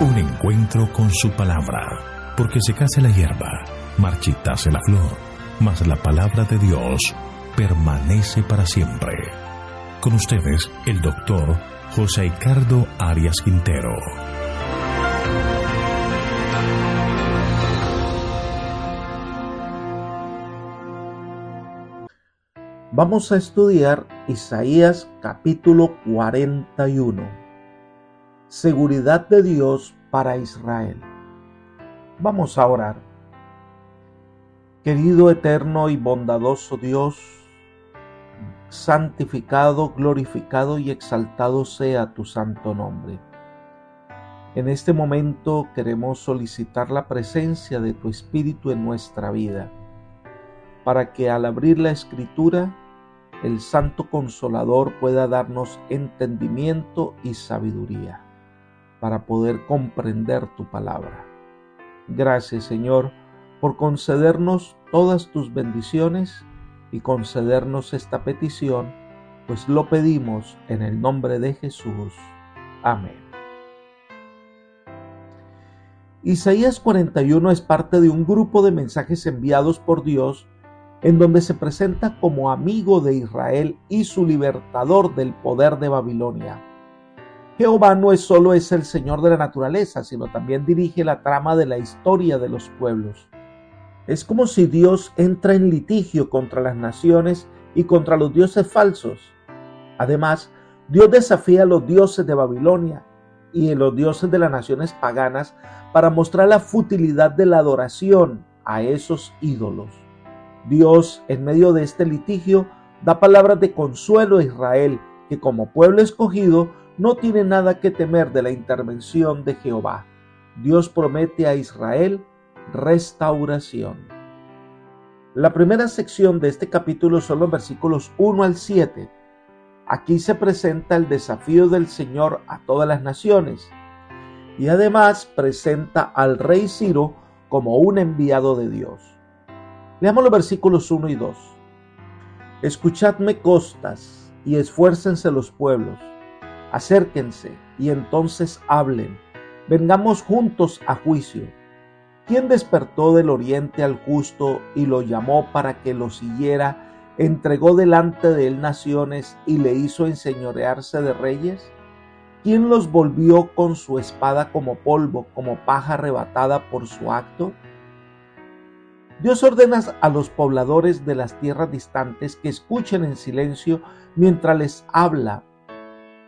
Un encuentro con su palabra, porque secase la hierba, marchitase la flor, mas la palabra de Dios permanece para siempre. Con ustedes, el doctor José Ricardo Arias Quintero. Vamos a estudiar Isaías capítulo 41. Seguridad de Dios para Israel. Vamos a orar. Querido, eterno y bondadoso Dios, santificado, glorificado y exaltado sea tu santo nombre. En este momento queremos solicitar la presencia de tu Espíritu en nuestra vida, para que al abrir la Escritura, el Santo Consolador pueda darnos entendimiento y sabiduría, para poder comprender tu palabra. Gracias, Señor, por concedernos todas tus bendiciones y concedernos esta petición, pues lo pedimos en el nombre de Jesús. Amén. Isaías 41 es parte de un grupo de mensajes enviados por Dios en donde se presenta como amigo de Israel y su libertador del poder de Babilonia. Jehová no solo es el Señor de la naturaleza, sino también dirige la trama de la historia de los pueblos. Es como si Dios entra en litigio contra las naciones y contra los dioses falsos. Además, Dios desafía a los dioses de Babilonia y a los dioses de las naciones paganas para mostrar la futilidad de la adoración a esos ídolos. Dios, en medio de este litigio, da palabras de consuelo a Israel, que como pueblo escogido no tiene nada que temer de la intervención de Jehová. Dios promete a Israel restauración. La primera sección de este capítulo son los versículos 1 al 7. Aquí se presenta el desafío del Señor a todas las naciones y además presenta al rey Ciro como un enviado de Dios. Leamos los versículos 1 y 2. Escuchadme costas y esfuércense los pueblos. Acérquense y entonces hablen. Vengamos juntos a juicio. ¿Quién despertó del oriente al justo y lo llamó para que lo siguiera? ¿Entregó delante de él naciones y le hizo enseñorearse de reyes? ¿Quién los volvió con su espada como polvo, como paja arrebatada por su acto? Dios ordena a los pobladores de las tierras distantes que escuchen en silencio mientras les habla.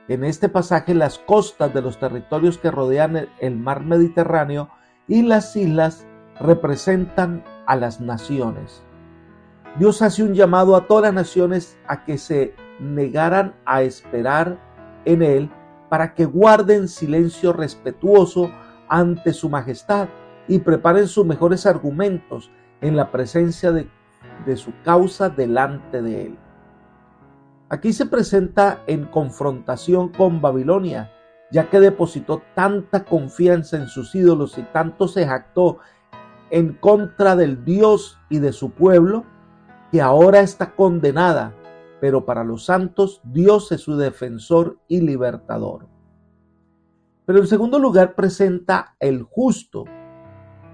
En este pasaje, las costas de los territorios que rodean el mar Mediterráneo y las islas representan a las naciones. Dios hace un llamado a todas las naciones a que se negaran a esperar en Él para que guarden silencio respetuoso ante su majestad y preparen sus mejores argumentos en la presencia de su causa delante de él. Aquí se presenta en confrontación con Babilonia, ya que depositó tanta confianza en sus ídolos y tanto se jactó en contra del Dios y de su pueblo, que ahora está condenada, pero para los santos Dios es su defensor y libertador. Pero en segundo lugar presenta el justo.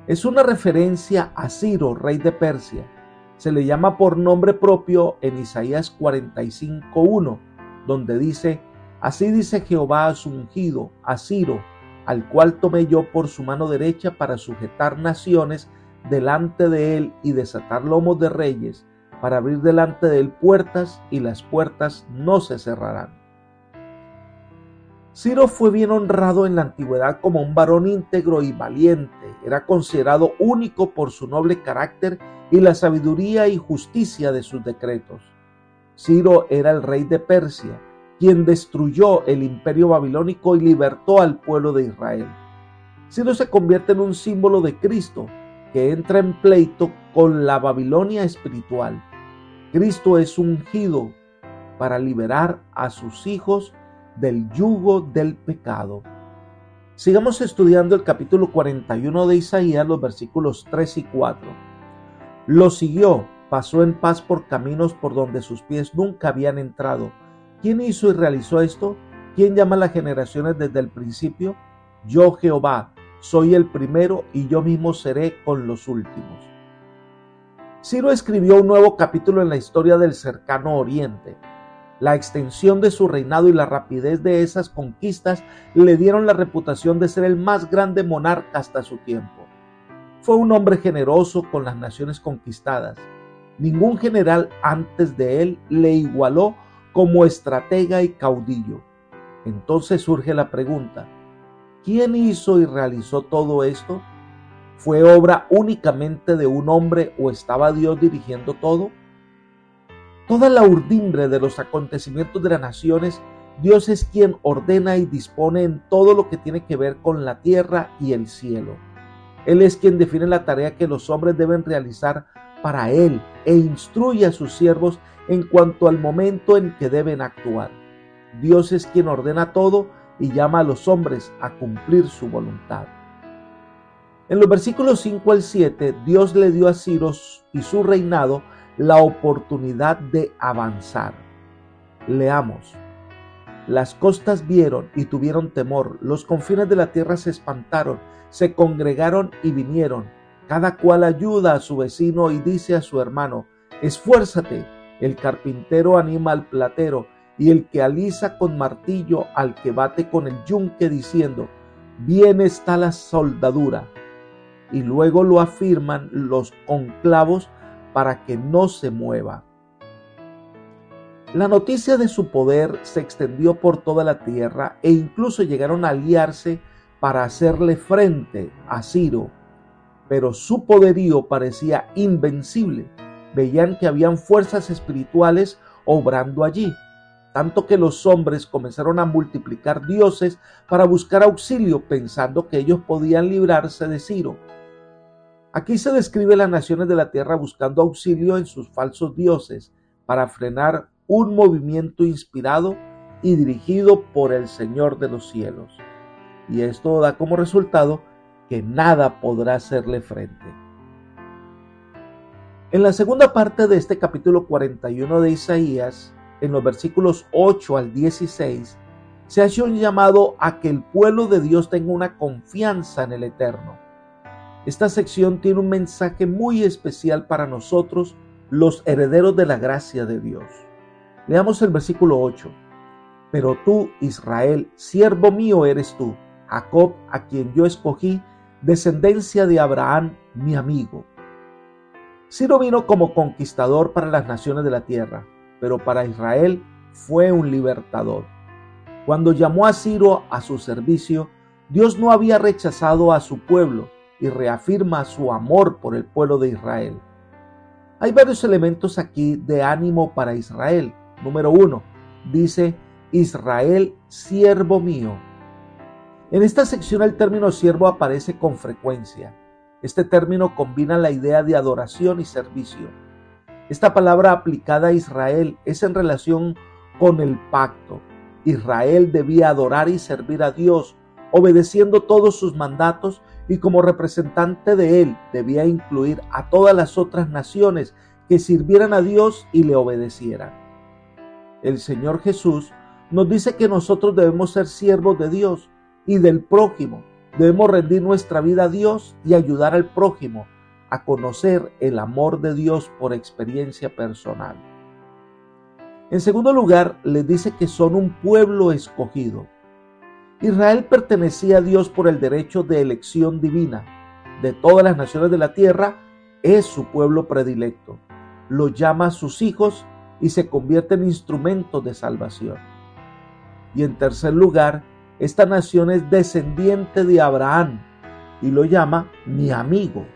Es una referencia a Ciro, rey de Persia. Se le llama por nombre propio en Isaías 45:1, donde dice: Así dice Jehová a su ungido, a Ciro, al cual tomé yo por su mano derecha para sujetar naciones delante de él y desatar lomos de reyes, para abrir delante de él puertas y las puertas no se cerrarán. Ciro fue bien honrado en la antigüedad como un varón íntegro y valiente. Era considerado único por su noble carácter y la sabiduría y justicia de sus decretos. Ciro era el rey de Persia, quien destruyó el imperio babilónico y libertó al pueblo de Israel. Ciro se convierte en un símbolo de Cristo, que entra en pleito con la Babilonia espiritual. Cristo es ungido para liberar a sus hijos del yugo del pecado. Sigamos estudiando el capítulo 41 de Isaías, los versículos 3 y 4. Lo siguió, pasó en paz por caminos por donde sus pies nunca habían entrado. ¿Quién hizo y realizó esto? ¿Quién llama a las generaciones desde el principio? Yo Jehová, soy el primero y yo mismo seré con los últimos. Ciro escribió un nuevo capítulo en la historia del cercano Oriente. La extensión de su reinado y la rapidez de esas conquistas le dieron la reputación de ser el más grande monarca hasta su tiempo. Fue un hombre generoso con las naciones conquistadas. Ningún general antes de él le igualó como estratega y caudillo. Entonces surge la pregunta: ¿quién hizo y realizó todo esto? ¿Fue obra únicamente de un hombre o estaba Dios dirigiendo todo? Toda la urdimbre de los acontecimientos de las naciones, Dios es quien ordena y dispone en todo lo que tiene que ver con la tierra y el cielo. Él es quien define la tarea que los hombres deben realizar para Él e instruye a sus siervos en cuanto al momento en que deben actuar. Dios es quien ordena todo y llama a los hombres a cumplir su voluntad. En los versículos 5 al 7, Dios le dio a Ciro y su reinado la oportunidad de avanzar. Leamos. Las costas vieron y tuvieron temor, los confines de la tierra se espantaron, se congregaron y vinieron. Cada cual ayuda a su vecino y dice a su hermano: esfuérzate. El carpintero anima al platero y el que alisa con martillo al que bate con el yunque diciendo: bien está la soldadura. Y luego lo afirman los conclavos para que no se mueva. La noticia de su poder se extendió por toda la tierra e incluso llegaron a aliarse para hacerle frente a Ciro. Pero su poderío parecía invencible. Veían que habían fuerzas espirituales obrando allí, tanto que los hombres comenzaron a multiplicar dioses para buscar auxilio, pensando que ellos podían librarse de Ciro. Aquí se describe las naciones de la tierra buscando auxilio en sus falsos dioses para frenar un movimiento inspirado y dirigido por el Señor de los cielos. Y esto da como resultado que nada podrá hacerle frente. En la segunda parte de este capítulo 41 de Isaías, en los versículos 8 al 16, se hace un llamado a que el pueblo de Dios tenga una confianza en el Eterno. Esta sección tiene un mensaje muy especial para nosotros, los herederos de la gracia de Dios. Leamos el versículo 8. Pero tú, Israel, siervo mío eres tú, Jacob, a quien yo escogí, descendencia de Abraham, mi amigo. Ciro vino como conquistador para las naciones de la tierra, pero para Israel fue un libertador. Cuando llamó a Ciro a su servicio, Dios no había rechazado a su pueblo y reafirma su amor por el pueblo de Israel. Hay varios elementos aquí de ánimo para Israel. Número 1, dice: Israel, siervo mío. En esta sección el término siervo aparece con frecuencia. Este término combina la idea de adoración y servicio. Esta palabra aplicada a Israel es en relación con el pacto. Israel debía adorar y servir a Dios, obedeciendo todos sus mandatos, y como representante de él debía incluir a todas las otras naciones que sirvieran a Dios y le obedecieran. El Señor Jesús nos dice que nosotros debemos ser siervos de Dios y del prójimo. Debemos rendir nuestra vida a Dios y ayudar al prójimo a conocer el amor de Dios por experiencia personal. En segundo lugar, les dice que son un pueblo escogido. Israel pertenecía a Dios por el derecho de elección divina. De todas las naciones de la tierra, es su pueblo predilecto. Lo llama a sus hijos y se convierte en instrumentos de salvación. Y en tercer lugar, esta nación es descendiente de Abraham y lo llama mi amigo.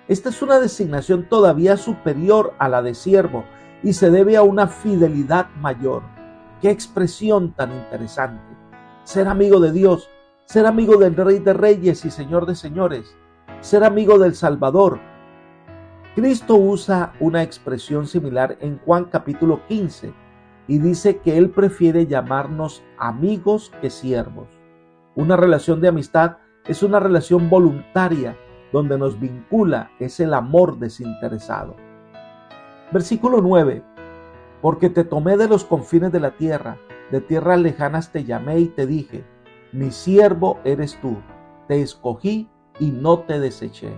Esta es una designación todavía superior a la de siervo y se debe a una fidelidad mayor. ¡Qué expresión tan interesante! Ser amigo de Dios, ser amigo del Rey de Reyes y Señor de Señores, ser amigo del Salvador. Cristo usa una expresión similar en Juan capítulo 15 y dice que Él prefiere llamarnos amigos que siervos. Una relación de amistad es una relación voluntaria donde nos vincula es el amor desinteresado. Versículo 9. Porque te tomé de los confines de la tierra, de tierras lejanas te llamé y te dije, mi siervo eres tú, te escogí y no te deseché.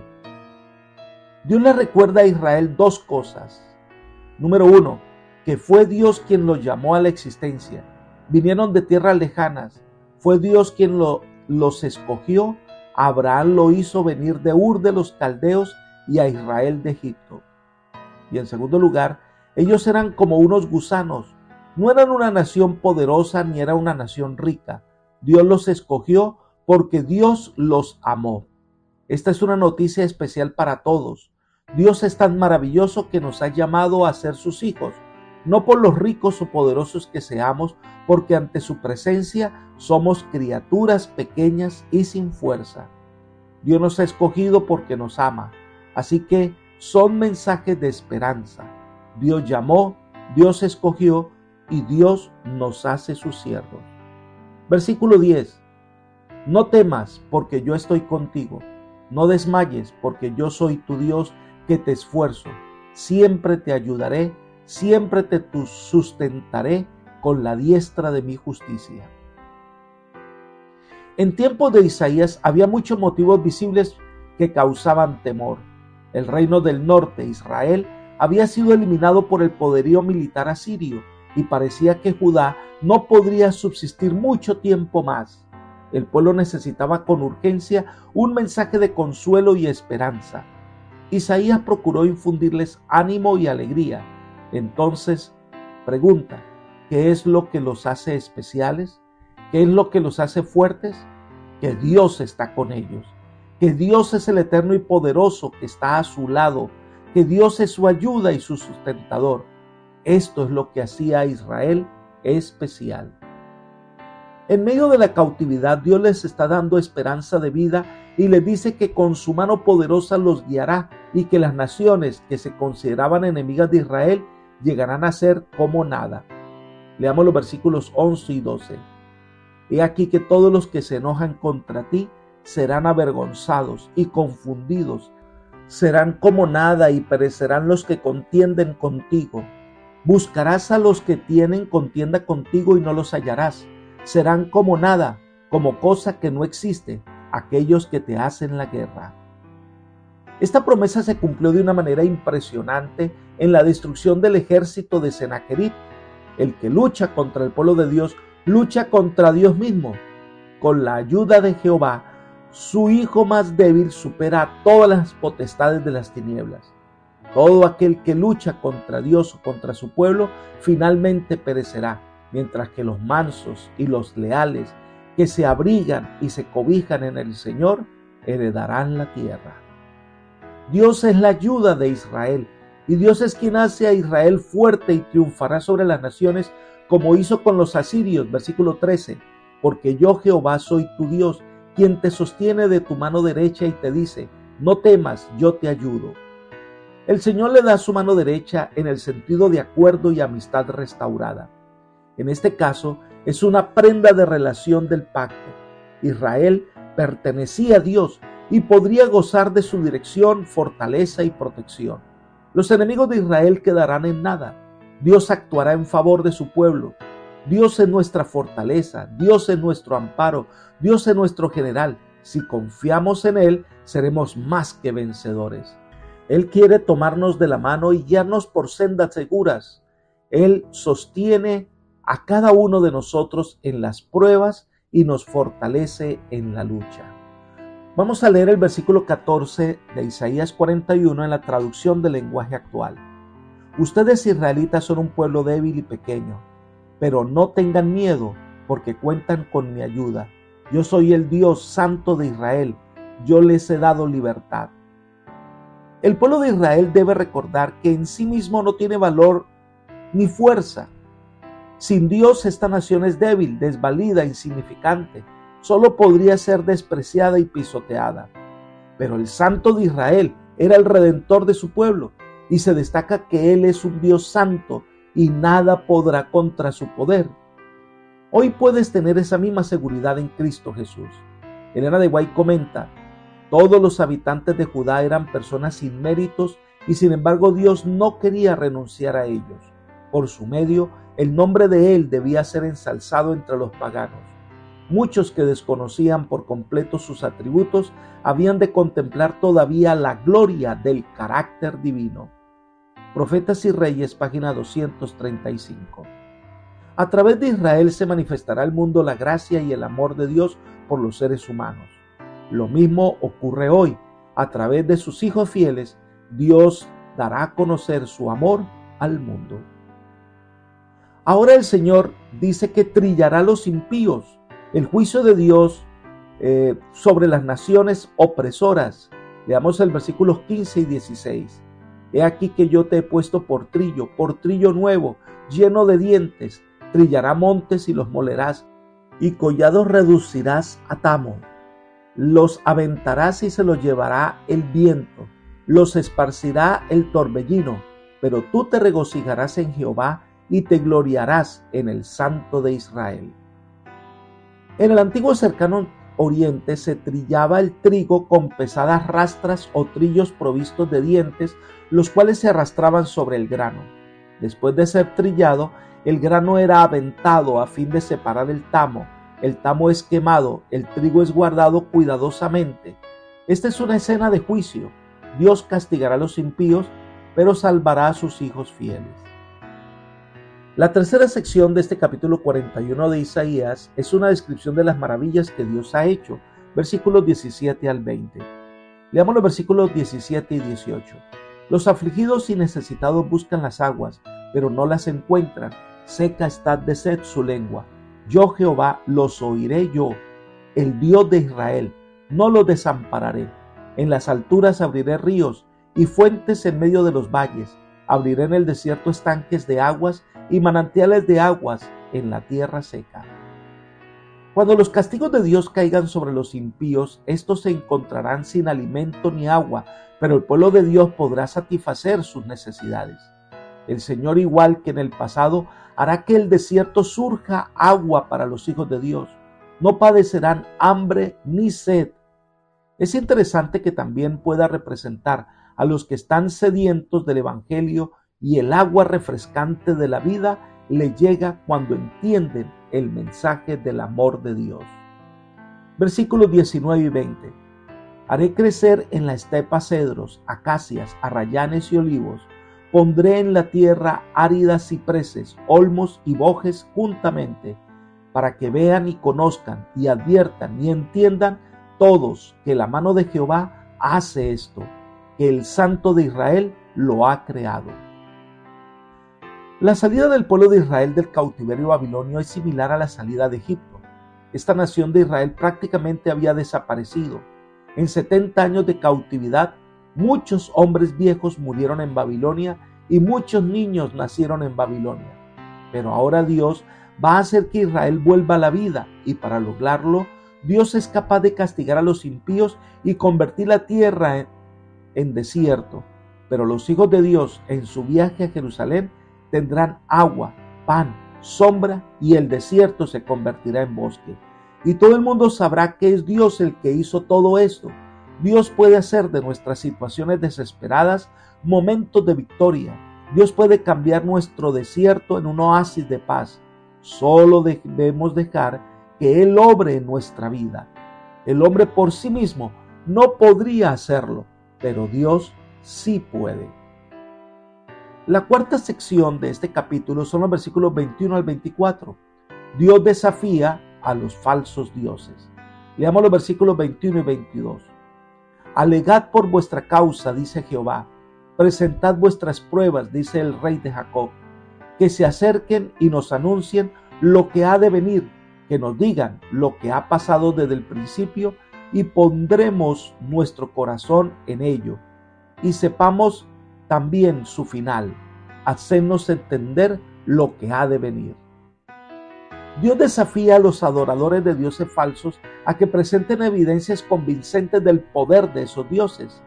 Dios le recuerda a Israel dos cosas. Número 1, que fue Dios quien los llamó a la existencia. Vinieron de tierras lejanas. Fue Dios quien los escogió. Abraham lo hizo venir de Ur de los Caldeos y a Israel de Egipto. Y en segundo lugar, ellos eran como unos gusanos. No eran una nación poderosa ni era una nación rica. Dios los escogió porque Dios los amó. Esta es una noticia especial para todos. Dios es tan maravilloso que nos ha llamado a ser sus hijos, no por los ricos o poderosos que seamos, porque ante su presencia somos criaturas pequeñas y sin fuerza. Dios nos ha escogido porque nos ama, así que son mensajes de esperanza. Dios llamó, Dios escogió y Dios nos hace sus siervos. Versículo 10. No temas, porque yo estoy contigo. No desmayes, porque yo soy tu Dios que te esfuerzo. Siempre te ayudaré, siempre te sustentaré con la diestra de mi justicia. En tiempos de Isaías había muchos motivos visibles que causaban temor. El reino del norte, Israel, había sido eliminado por el poderío militar asirio y parecía que Judá no podría subsistir mucho tiempo más. El pueblo necesitaba con urgencia un mensaje de consuelo y esperanza. Isaías procuró infundirles ánimo y alegría. Entonces pregunta, ¿qué es lo que los hace especiales? ¿Qué es lo que los hace fuertes? Que Dios está con ellos, que Dios es el eterno y poderoso que está a su lado, que Dios es su ayuda y su sustentador. Esto es lo que hacía a Israel especial. En medio de la cautividad, Dios les está dando esperanza de vida y les dice que con su mano poderosa los guiará y que las naciones que se consideraban enemigas de Israel llegarán a ser como nada. Leamos los versículos 11 y 12. He aquí que todos los que se enojan contra ti serán avergonzados y confundidos. Serán como nada y perecerán los que contienden contigo. Buscarás a los que tienen contienda contigo y no los hallarás. Serán como nada, como cosa que no existe, aquellos que te hacen la guerra. Esta promesa se cumplió de una manera impresionante en la destrucción del ejército de Sennacherib. El que lucha contra el pueblo de Dios, lucha contra Dios mismo. Con la ayuda de Jehová, su hijo más débil supera a todas las potestades de las tinieblas. Todo aquel que lucha contra Dios o contra su pueblo, finalmente perecerá, mientras que los mansos y los leales, que se abrigan y se cobijan en el Señor, heredarán la tierra. Dios es la ayuda de Israel, y Dios es quien hace a Israel fuerte y triunfará sobre las naciones, como hizo con los asirios, versículo 13, porque yo Jehová soy tu Dios, quien te sostiene de tu mano derecha y te dice, no temas, yo te ayudo. El Señor le da su mano derecha en el sentido de acuerdo y amistad restaurada. En este caso, es una prenda de relación del pacto. Israel pertenecía a Dios y podría gozar de su dirección, fortaleza y protección. Los enemigos de Israel quedarán en nada. Dios actuará en favor de su pueblo. Dios es nuestra fortaleza, Dios es nuestro amparo, Dios es nuestro general. Si confiamos en Él, seremos más que vencedores. Él quiere tomarnos de la mano y guiarnos por sendas seguras. Él sostiene a cada uno de nosotros en las pruebas y nos fortalece en la lucha. Vamos a leer el versículo 14 de Isaías 41 en la traducción del lenguaje actual. Ustedes israelitas son un pueblo débil y pequeño, pero no tengan miedo porque cuentan con mi ayuda. Yo soy el Dios santo de Israel, yo les he dado libertad. El pueblo de Israel debe recordar que en sí mismo no tiene valor ni fuerza. Sin Dios esta nación es débil, desvalida, insignificante. Solo podría ser despreciada y pisoteada. Pero el Santo de Israel era el Redentor de su pueblo y se destaca que Él es un Dios santo y nada podrá contra su poder. Hoy puedes tener esa misma seguridad en Cristo Jesús. Elena de White comenta, todos los habitantes de Judá eran personas sin méritos y sin embargo Dios no quería renunciar a ellos. Por su medio, el nombre de Él debía ser ensalzado entre los paganos. Muchos que desconocían por completo sus atributos habían de contemplar todavía la gloria del carácter divino. Profetas y Reyes, página 235. A través de Israel se manifestará al mundo la gracia y el amor de Dios por los seres humanos. Lo mismo ocurre hoy. A través de sus hijos fieles, Dios dará a conocer su amor al mundo. Ahora el Señor dice que trillará a los impíos. El juicio de Dios sobre las naciones opresoras. Leamos el versículos 15 y 16. He aquí que yo te he puesto por trillo nuevo, lleno de dientes. Trillará montes y los molerás, y collados reducirás a tamo. Los aventarás y se los llevará el viento, los esparcirá el torbellino, pero tú te regocijarás en Jehová y te gloriarás en el Santo de Israel. En el antiguo cercano oriente se trillaba el trigo con pesadas rastras o trillos provistos de dientes, los cuales se arrastraban sobre el grano. Después de ser trillado, el grano era aventado a fin de separar el tamo. El tamo es quemado, el trigo es guardado cuidadosamente. Esta es una escena de juicio. Dios castigará a los impíos, pero salvará a sus hijos fieles. La tercera sección de este capítulo 41 de Isaías es una descripción de las maravillas que Dios ha hecho, versículos 17 al 20. Leamos los versículos 17 y 18. Los afligidos y necesitados buscan las aguas, pero no las encuentran. Seca está de sed su lengua. Yo, Jehová, los oiré yo, el Dios de Israel, no los desampararé. En las alturas abriré ríos y fuentes en medio de los valles. Abriré en el desierto estanques de aguas y manantiales de aguas en la tierra seca. Cuando los castigos de Dios caigan sobre los impíos, estos se encontrarán sin alimento ni agua, pero el pueblo de Dios podrá satisfacer sus necesidades. El Señor, igual que en el pasado, hará que el desierto surja agua para los hijos de Dios. No padecerán hambre ni sed. Es interesante que también pueda representar a los que están sedientos del Evangelio, y el agua refrescante de la vida le llega cuando entienden el mensaje del amor de Dios. Versículos 19 y 20. Haré crecer en la estepa cedros, acacias, arrayanes y olivos. Pondré en la tierra áridas cipreses, olmos y bojes juntamente, para que vean y conozcan y adviertan y entiendan todos que la mano de Jehová hace esto, que el Santo de Israel lo ha creado. La salida del pueblo de Israel del cautiverio babilonio es similar a la salida de Egipto. Esta nación de Israel prácticamente había desaparecido. En 70 años de cautividad, muchos hombres viejos murieron en Babilonia y muchos niños nacieron en Babilonia. Pero ahora Dios va a hacer que Israel vuelva a la vida, y para lograrlo, Dios es capaz de castigar a los impíos y convertir la tierra en desierto. Pero los hijos de Dios, en su viaje a Jerusalén, tendrán agua, pan, sombra, y el desierto se convertirá en bosque. Y todo el mundo sabrá que es Dios el que hizo todo esto. Dios puede hacer de nuestras situaciones desesperadas momentos de victoria. Dios puede cambiar nuestro desierto en un oasis de paz. Solo debemos dejar que Él obre en nuestra vida. El hombre por sí mismo no podría hacerlo, pero Dios sí puede. La cuarta sección de este capítulo son los versículos 21 al 24. Dios desafía a los falsos dioses. Leamos los versículos 21 y 22. Alegad por vuestra causa, dice Jehová. Presentad vuestras pruebas, dice el Rey de Jacob. Que se acerquen y nos anuncien lo que ha de venir, que nos digan lo que ha pasado desde el principio, y pondremos nuestro corazón en ello, y sepamos también su final, hacernos entender lo que ha de venir. Dios desafía a los adoradores de dioses falsos a que presenten evidencias convincentes del poder de esos dioses.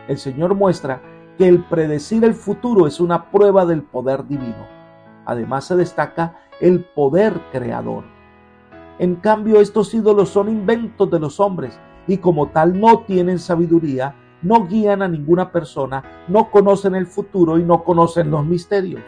El Señor muestra que el predecir el futuro es una prueba del poder divino. Además se destaca el poder creador. En cambio, estos ídolos son inventos de los hombres y como tal no tienen sabiduría, no guían a ninguna persona, no conocen el futuro y no conocen los misterios.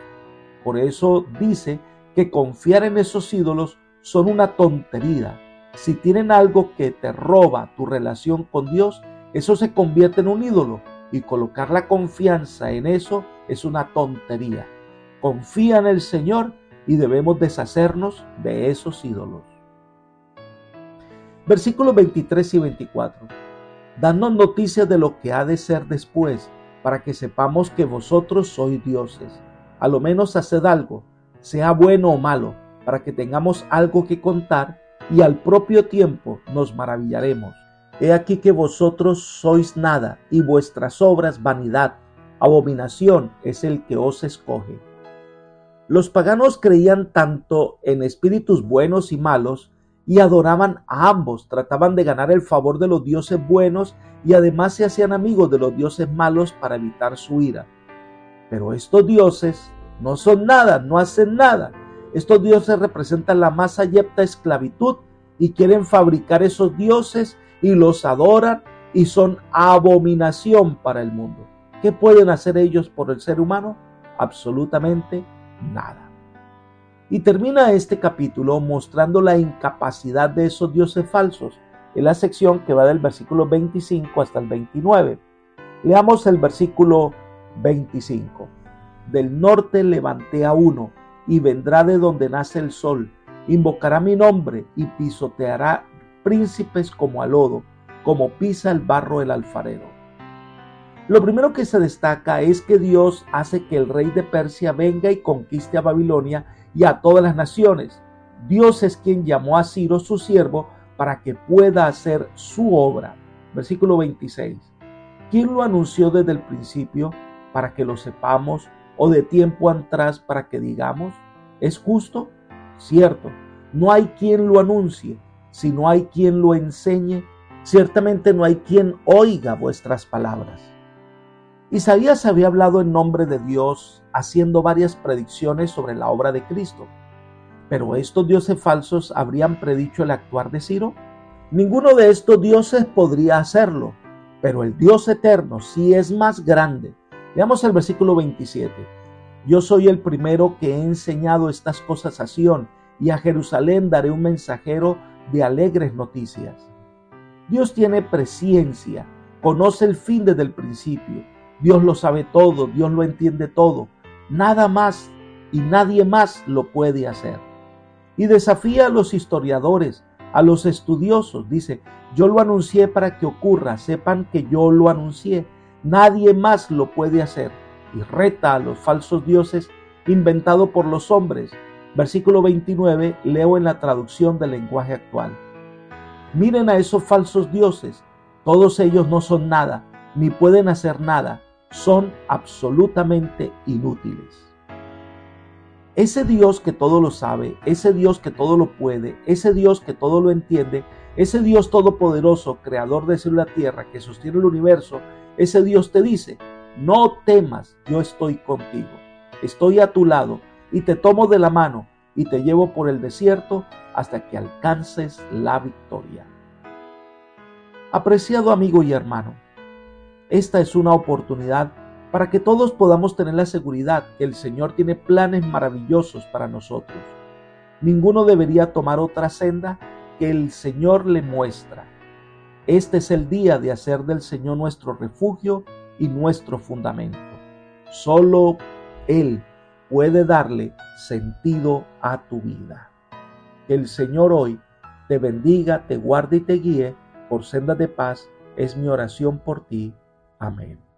Por eso dice que confiar en esos ídolos son una tontería. Si tienen algo que te roba tu relación con Dios, eso se convierte en un ídolo, y colocar la confianza en eso es una tontería. Confía en el Señor y debemos deshacernos de esos ídolos. Versículos 23 y 24. Dadnos noticias de lo que ha de ser después, para que sepamos que vosotros sois dioses. A lo menos haced algo, sea bueno o malo, para que tengamos algo que contar, y al propio tiempo nos maravillaremos. He aquí que vosotros sois nada, y vuestras obras vanidad. Abominación es el que os escoge. Los paganos creían tanto en espíritus buenos y malos, y adoraban a ambos, trataban de ganar el favor de los dioses buenos y además se hacían amigos de los dioses malos para evitar su ira. Pero estos dioses no son nada, no hacen nada. Estos dioses representan la más abyecta esclavitud y quieren fabricar esos dioses y los adoran y son abominación para el mundo. ¿Qué pueden hacer ellos por el ser humano? Absolutamente nada. Y termina este capítulo mostrando la incapacidad de esos dioses falsos en la sección que va del versículo 25 hasta el 29. Leamos el versículo 25. Del norte levanté a uno, y vendrá de donde nace el sol. Invocará mi nombre y pisoteará príncipes como a lodo, como pisa el barro el alfarero. Lo primero que se destaca es que Dios hace que el rey de Persia venga y conquiste a Babilonia y a todas las naciones. Dios es quien llamó a Ciro, su siervo, para que pueda hacer su obra. Versículo 26. ¿Quién lo anunció desde el principio para que lo sepamos, o de tiempo atrás para que digamos? ¿Es justo? Cierto, no hay quien lo anuncie, si no hay quien lo enseñe, ciertamente no hay quien oiga vuestras palabras. Isaías había hablado en nombre de Dios, haciendo varias predicciones sobre la obra de Cristo. ¿Pero estos dioses falsos habrían predicho el actuar de Ciro? Ninguno de estos dioses podría hacerlo, pero el Dios eterno sí es más grande. Veamos el versículo 27. Yo soy el primero que he enseñado estas cosas a Sión, y a Jerusalén daré un mensajero de alegres noticias. Dios tiene presciencia, conoce el fin desde el principio. Dios lo sabe todo, Dios lo entiende todo. Nada más y nadie más lo puede hacer. Y desafía a los historiadores, a los estudiosos. Dice, yo lo anuncié para que ocurra, sepan que yo lo anuncié. Nadie más lo puede hacer. Y reta a los falsos dioses inventados por los hombres. Versículo 29, leo en la traducción del lenguaje actual. Miren a esos falsos dioses. Todos ellos no son nada, ni pueden hacer nada. Son absolutamente inútiles. Ese Dios que todo lo sabe, ese Dios que todo lo puede, ese Dios que todo lo entiende, ese Dios todopoderoso, creador del cielo y la tierra, que sostiene el universo, ese Dios te dice, no temas, yo estoy contigo, estoy a tu lado y te tomo de la mano y te llevo por el desierto hasta que alcances la victoria. Apreciado amigo y hermano, esta es una oportunidad para que todos podamos tener la seguridad que el Señor tiene planes maravillosos para nosotros. Ninguno debería tomar otra senda que el Señor le muestra. Este es el día de hacer del Señor nuestro refugio y nuestro fundamento. Solo Él puede darle sentido a tu vida. Que el Señor hoy te bendiga, te guarde y te guíe por sendas de paz. Es mi oración por ti. Amén.